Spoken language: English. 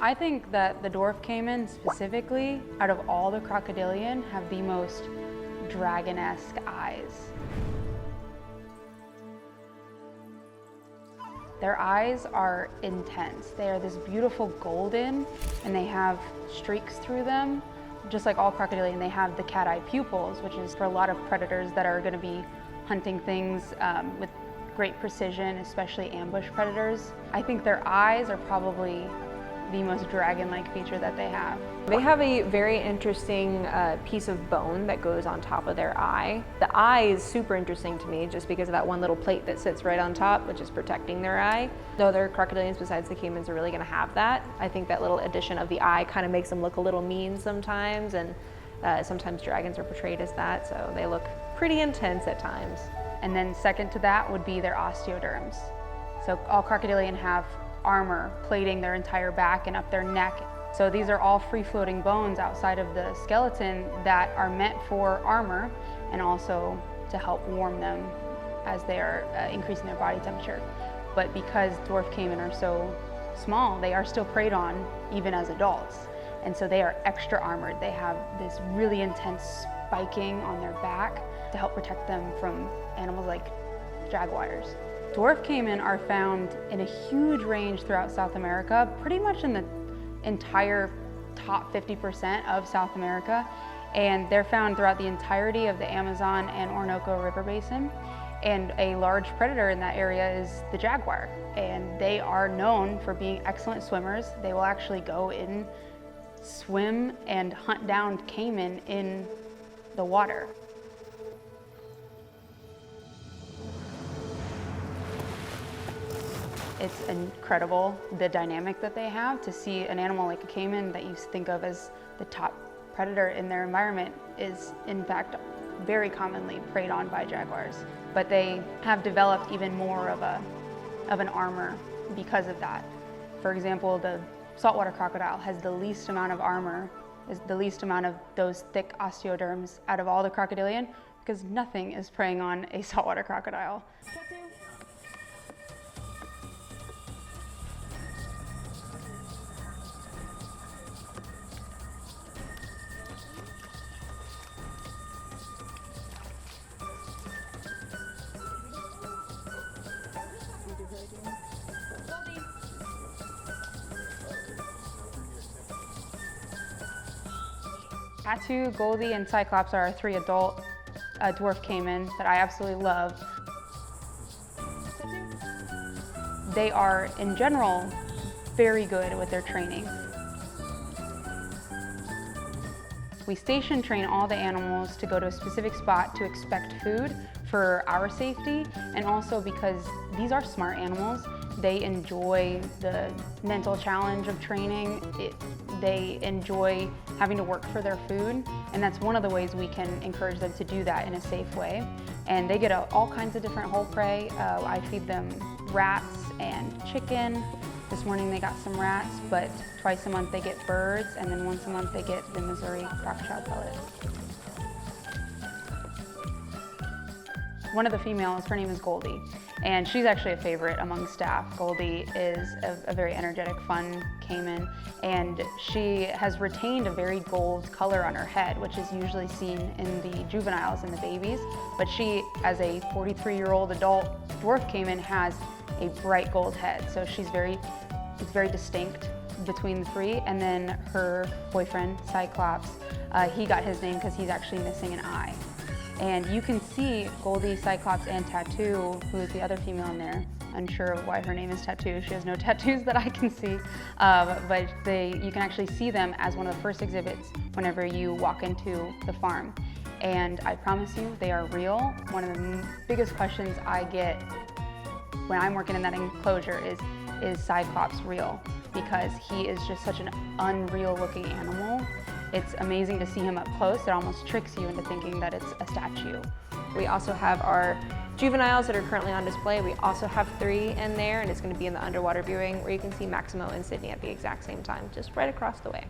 I think that the dwarf caiman specifically, out of all the crocodilian, have the most dragon-esque eyes. Their eyes are intense. They are this beautiful golden, and they have streaks through them. Just like all crocodilian, they have the cat eye pupils, which is for a lot of predators that are going to be hunting things with great precision, especially ambush predators. I think their eyes are probably the most dragon-like feature that they have. They have a very interesting piece of bone that goes on top of their eye. The eye is super interesting to me just because of that one little plate that sits right on top, which is protecting their eye. No other crocodilians besides the caimans are really going to have that. I think that little addition of the eye kind of makes them look a little mean sometimes, and sometimes dragons are portrayed as that, so they look pretty intense at times. And then second to that would be their osteoderms. So all crocodilian have armor plating their entire back and up their neck. So these are all free-floating bones outside of the skeleton that are meant for armor and also to help warm them as they are increasing their body temperature. But because dwarf caiman are so small, they are still preyed on even as adults. And so they are extra armored. They have this really intense spiking on their back to help protect them from animals like jaguars. Dwarf caiman are found in a huge range throughout South America, pretty much in the entire top 50% of South America. And they're found throughout the entirety of the Amazon and Orinoco River Basin. And a large predator in that area is the jaguar. And they are known for being excellent swimmers. They will actually go in, swim, and hunt down caiman in the water. It's incredible, the dynamic that they have. To see an animal like a caiman that you think of as the top predator in their environment is in fact very commonly preyed on by jaguars. But they have developed even more of an armor because of that. For example, the saltwater crocodile has the least amount of armor, is the least amount of those thick osteoderms out of all the crocodilian, because nothing is preying on a saltwater crocodile. Tattoo, Goldie, and Cyclops are our three adult dwarf caiman that I absolutely love. They are, in general, very good with their training. We station train all the animals to go to a specific spot to expect food for our safety, and also because these are smart animals. They enjoy the mental challenge of training. They enjoy having to work for their food, and that's one of the ways we can encourage them to do that in a safe way. And they get all kinds of different whole prey. I feed them rats and chicken. This morning they got some rats, but twice a month they get birds, and then once a month they get the Missouri crocodile pellet. One of the females, her name is Goldie, and she's actually a favorite among staff. Goldie is a very energetic, fun caiman, and she has retained a very gold color on her head, which is usually seen in the juveniles and the babies. But she, as a 43-year-old adult dwarf caiman, has a bright gold head, so it's very distinct between the three. And then her boyfriend, Cyclops, he got his name because he's actually missing an eye. And you can see Goldie, Cyclops, and Tattoo, who is the other female in there. Unsure of why her name is Tattoo. She has no tattoos that I can see. But you can actually see them as one of the first exhibits whenever you walk into the farm. And I promise you, they are real. One of the biggest questions I get when I'm working in that enclosure is Cyclops real? Because he is just such an unreal looking animal. It's amazing to see him up close. It almost tricks you into thinking that it's a statue. We also have our juveniles that are currently on display. We also have 3 in there, and it's going to be in the underwater viewing where you can see Maximo and Sydney at the exact same time, just right across the way.